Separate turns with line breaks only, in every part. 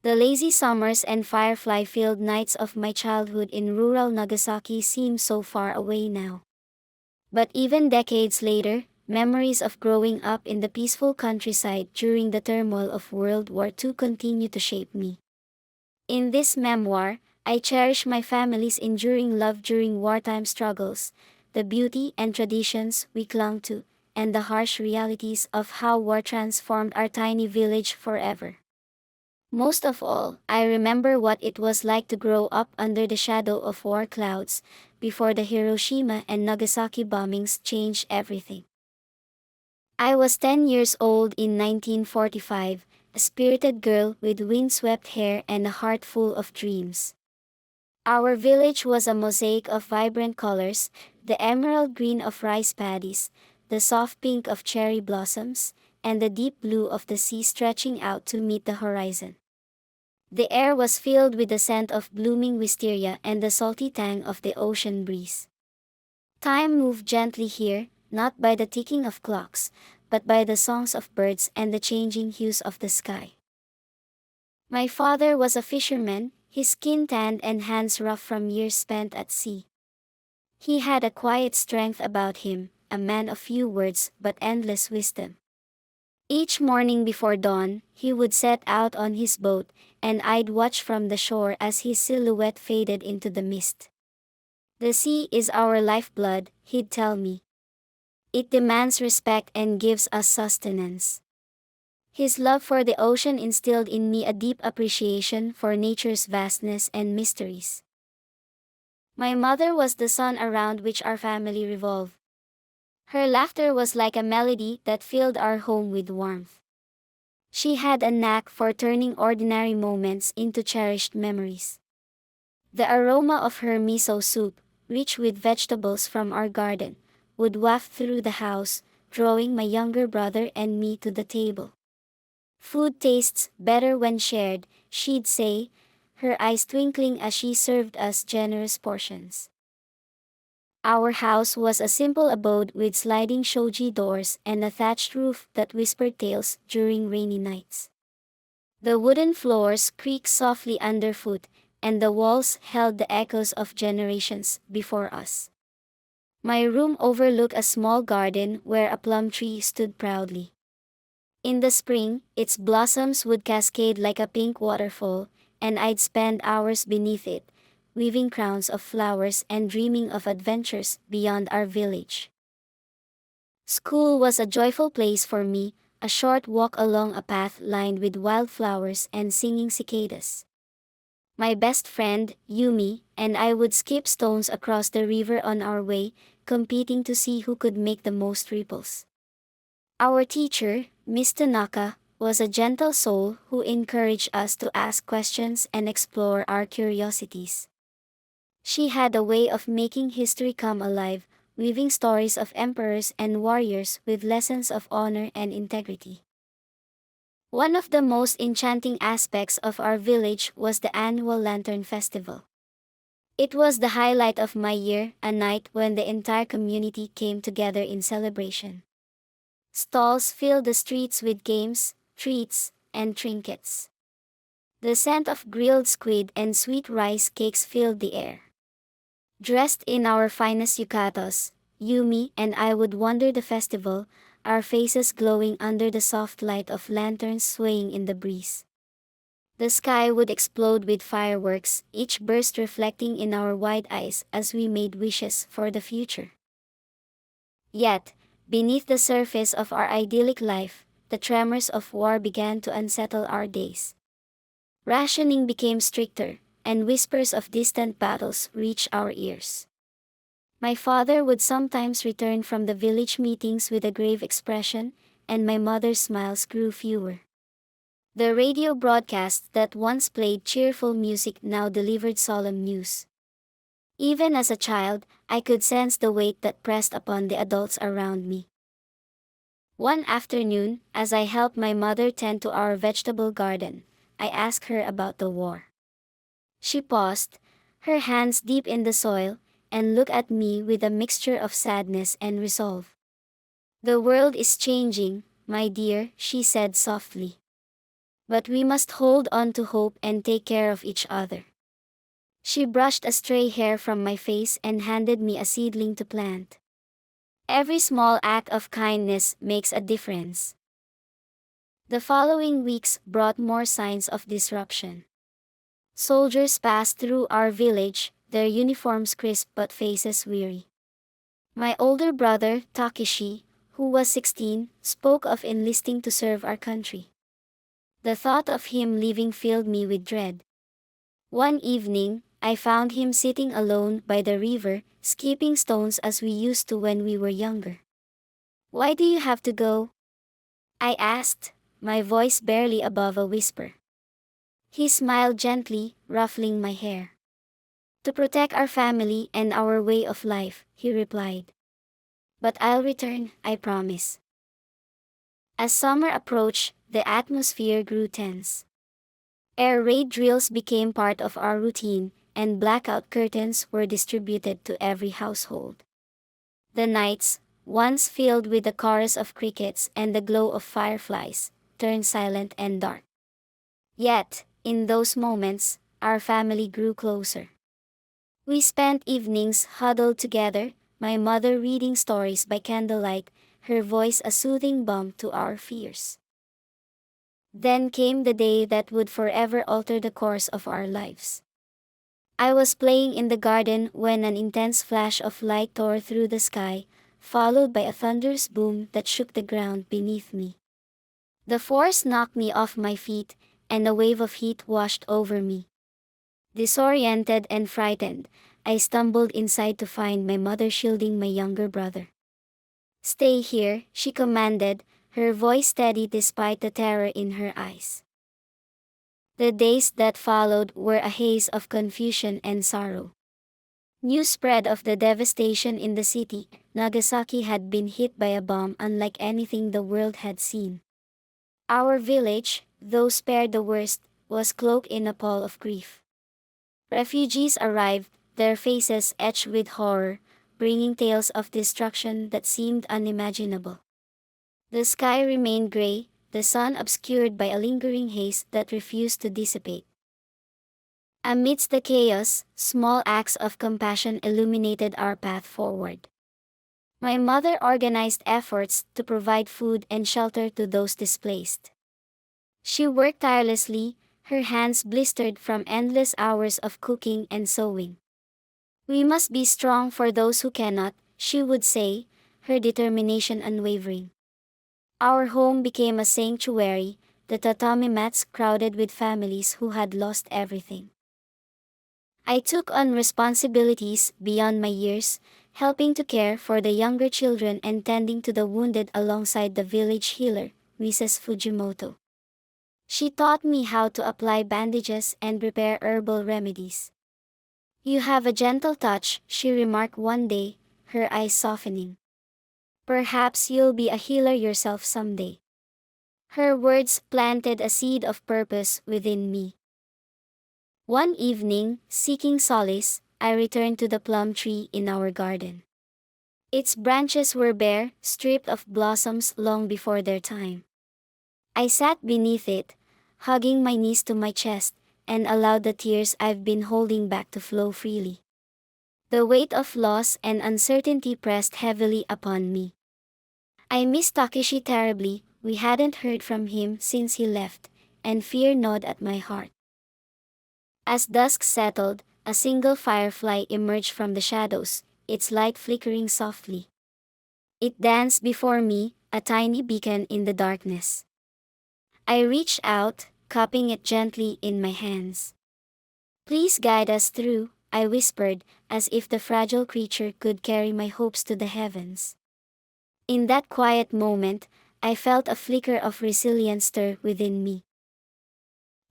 The lazy summers and firefly-filled nights of my childhood in rural Nagasaki seem so far away now. But even decades later, memories of growing up in the peaceful countryside during the turmoil of World War II continue to shape me. In this memoir, I cherish my family's enduring love during wartime struggles, the beauty and traditions we clung to, and the harsh realities of how war transformed our tiny village forever. Most of all, I remember what it was like to grow up under the shadow of war clouds, before the Hiroshima and Nagasaki bombings changed everything. I was 10 years old in 1945, a spirited girl with windswept hair and a heart full of dreams. Our village was a mosaic of vibrant colors, the emerald green of rice paddies, the soft pink of cherry blossoms, and the deep blue of the sea stretching out to meet the horizon. The air was filled with the scent of blooming wisteria and the salty tang of the ocean breeze. Time moved gently here, not by the ticking of clocks, but by the songs of birds and the changing hues of the sky. My father was a fisherman, his skin tanned and hands rough from years spent at sea. He had a quiet strength about him, a man of few words but endless wisdom. Each morning before dawn, he would set out on his boat, and I'd watch from the shore as his silhouette faded into the mist. "The sea is our lifeblood," he'd tell me. "It demands respect and gives us sustenance." His love for the ocean instilled in me a deep appreciation for nature's vastness and mysteries. My mother was the sun around which our family revolved. Her laughter was like a melody that filled our home with warmth. She had a knack for turning ordinary moments into cherished memories. The aroma of her miso soup, rich with vegetables from our garden, would waft through the house, drawing my younger brother and me to the table. "Food tastes better when shared," she'd say, her eyes twinkling as she served us generous portions. Our house was a simple abode with sliding shoji doors and a thatched roof that whispered tales during rainy nights. The wooden floors creaked softly underfoot, and the walls held the echoes of generations before us. My room overlooked a small garden where a plum tree stood proudly. In the spring, its blossoms would cascade like a pink waterfall, and I'd spend hours beneath it, weaving crowns of flowers and dreaming of adventures beyond our village. School was a joyful place for me, a short walk along a path lined with wildflowers and singing cicadas. My best friend, Yumi, and I would skip stones across the river on our way, competing to see who could make the most ripples. Our teacher, Miss Tanaka, was a gentle soul who encouraged us to ask questions and explore our curiosities. She had a way of making history come alive, weaving stories of emperors and warriors with lessons of honor and integrity. One of the most enchanting aspects of our village was the annual Lantern Festival. It was the highlight of my year, a night when the entire community came together in celebration. Stalls filled the streets with games, treats, and trinkets. The scent of grilled squid and sweet rice cakes filled the air. Dressed in our finest yukatos, Yumi and I would wander the festival, our faces glowing under the soft light of lanterns swaying in the breeze. The sky would explode with fireworks, each burst reflecting in our wide eyes as we made wishes for the future. Yet, beneath the surface of our idyllic life, the tremors of war began to unsettle our days. Rationing became stricter, and whispers of distant battles reached our ears. My father would sometimes return from the village meetings with a grave expression, and my mother's smiles grew fewer. The radio broadcasts that once played cheerful music now delivered solemn news. Even as a child, I could sense the weight that pressed upon the adults around me. One afternoon, as I helped my mother tend to our vegetable garden, I asked her about the war. She paused, her hands deep in the soil, and looked at me with a mixture of sadness and resolve. "The world is changing, my dear," she said softly. But we must hold on to hope and take care of each other. She brushed a stray hair from my face and handed me a seedling to plant. Every small act of kindness makes a difference. The following weeks brought more signs of disruption. Soldiers passed through our village, their uniforms crisp but faces weary. My older brother, Takeshi, who was 16, spoke of enlisting to serve our country. The thought of him leaving filled me with dread. One evening, I found him sitting alone by the river, skipping stones as we used to when we were younger. "Why do you have to go?" I asked, my voice barely above a whisper. He smiled gently, ruffling my hair. "To protect our family and our way of life," he replied. "But I'll return, I promise." As summer approached, the atmosphere grew tense. Air raid drills became part of our routine, and blackout curtains were distributed to every household. The nights, once filled with the chorus of crickets and the glow of fireflies, turned silent and dark. Yet, in those moments, our family grew closer. We spent evenings huddled together, my mother reading stories by candlelight, her voice a soothing balm to our fears. Then came the day that would forever alter the course of our lives. I was playing in the garden when an intense flash of light tore through the sky, followed by a thunderous boom that shook the ground beneath me. The force knocked me off my feet, and a wave of heat washed over me. Disoriented and frightened, I stumbled inside to find my mother shielding my younger brother. "Stay here," she commanded, her voice steady despite the terror in her eyes. The days that followed were a haze of confusion and sorrow. News spread of the devastation in the city. Nagasaki had been hit by a bomb unlike anything the world had seen. Our village, though spared the worst, was cloaked in a pall of grief. Refugees arrived, their faces etched with horror, bringing tales of destruction that seemed unimaginable. The sky remained gray, the sun obscured by a lingering haze that refused to dissipate. Amidst the chaos, small acts of compassion illuminated our path forward. My mother organized efforts to provide food and shelter to those displaced. She worked tirelessly, her hands blistered from endless hours of cooking and sewing. "We must be strong for those who cannot," she would say, her determination unwavering. Our home became a sanctuary, the tatami mats crowded with families who had lost everything. I took on responsibilities beyond my years, helping to care for the younger children and tending to the wounded alongside the village healer, Mrs. Fujimoto. She taught me how to apply bandages and prepare herbal remedies. "You have a gentle touch," she remarked one day, her eyes softening. "Perhaps you'll be a healer yourself someday." Her words planted a seed of purpose within me. One evening, seeking solace, I returned to the plum tree in our garden. Its branches were bare, stripped of blossoms long before their time. I sat beneath it, hugging my knees to my chest, and allowed the tears I've been holding back to flow freely. The weight of loss and uncertainty pressed heavily upon me. I missed Takeshi terribly, we hadn't heard from him since he left, and fear gnawed at my heart. As dusk settled, a single firefly emerged from the shadows, its light flickering softly. It danced before me, a tiny beacon in the darkness. I reached out, cupping it gently in my hands. "Please guide us through," I whispered, as if the fragile creature could carry my hopes to the heavens. In that quiet moment, I felt a flicker of resilience stir within me.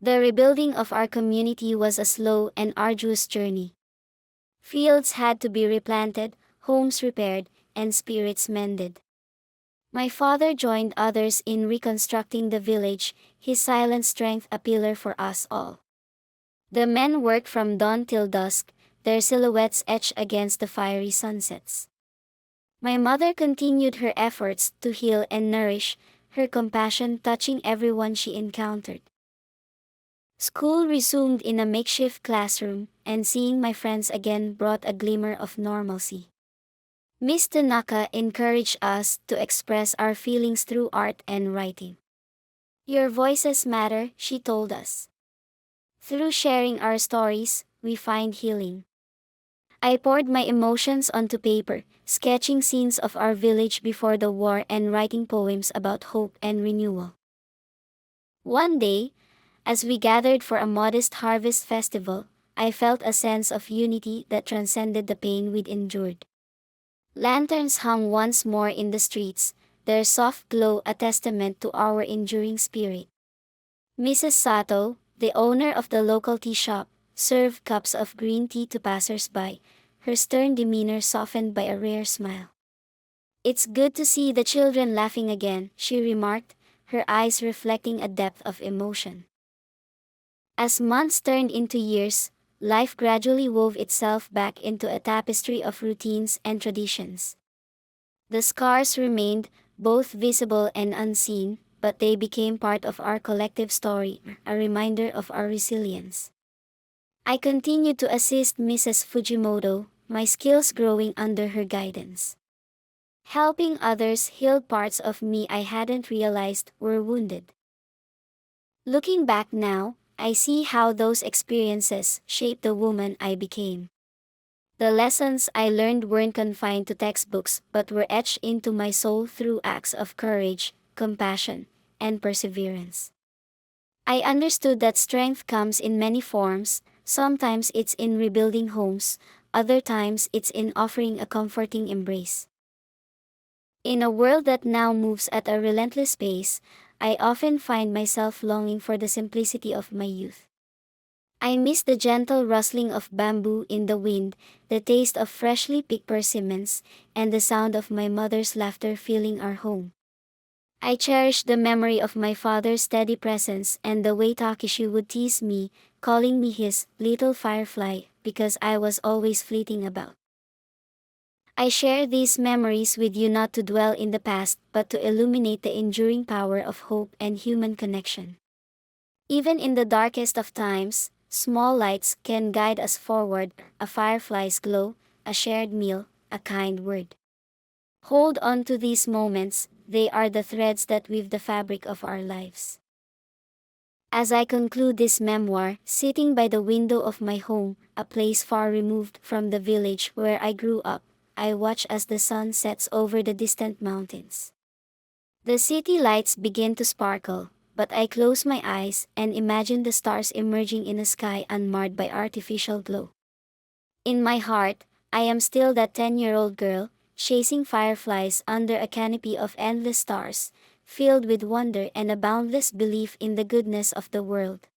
The rebuilding of our community was a slow and arduous journey. Fields had to be replanted, homes repaired, and spirits mended. My father joined others in reconstructing the village, his silent strength a pillar for us all. The men worked from dawn till dusk, their silhouettes etched against the fiery sunsets. My mother continued her efforts to heal and nourish, her compassion touching everyone she encountered. School resumed in a makeshift classroom, and seeing my friends again brought a glimmer of normalcy. Miss Tanaka encouraged us to express our feelings through art and writing. Your voices matter, she told us. Through sharing our stories, we find healing. I poured my emotions onto paper, sketching scenes of our village before the war and writing poems about hope and renewal. One day, as we gathered for a modest harvest festival, I felt a sense of unity that transcended the pain we'd endured. Lanterns hung once more in the streets, their soft glow a testament to our enduring spirit. Mrs. Sato, the owner of the local tea shop, served cups of green tea to passers-by, her stern demeanor softened by a rare smile. "It's good to see the children laughing again," she remarked, her eyes reflecting a depth of emotion. As months turned into years, life gradually wove itself back into a tapestry of routines and traditions. The scars remained, both visible and unseen, but they became part of our collective story, a reminder of our resilience. I continued to assist Mrs. Fujimoto, my skills growing under her guidance. Helping others healed parts of me I hadn't realized were wounded. Looking back now, I see how those experiences shaped the woman I became. The lessons I learned weren't confined to textbooks but were etched into my soul through acts of courage, compassion, and perseverance. I understood that strength comes in many forms. Sometimes it's in rebuilding homes, other times it's in offering a comforting embrace. In a world that now moves at a relentless pace, I often find myself longing for the simplicity of my youth. I miss the gentle rustling of bamboo in the wind, the taste of freshly picked persimmons, and the sound of my mother's laughter filling our home. I cherish the memory of my father's steady presence and the way Takeshi would tease me, calling me his little firefly, because I was always fleeting about. I share these memories with you not to dwell in the past but to illuminate the enduring power of hope and human connection. Even in the darkest of times, small lights can guide us forward, a firefly's glow, a shared meal, a kind word. Hold on to these moments, they are the threads that weave the fabric of our lives. As I conclude this memoir, sitting by the window of my home, a place far removed from the village where I grew up, I watch as the sun sets over the distant mountains. The city lights begin to sparkle, but I close my eyes and imagine the stars emerging in a sky unmarred by artificial glow. In my heart, I am still that 10-year-old girl, chasing fireflies under a canopy of endless stars, filled with wonder and a boundless belief in the goodness of the world.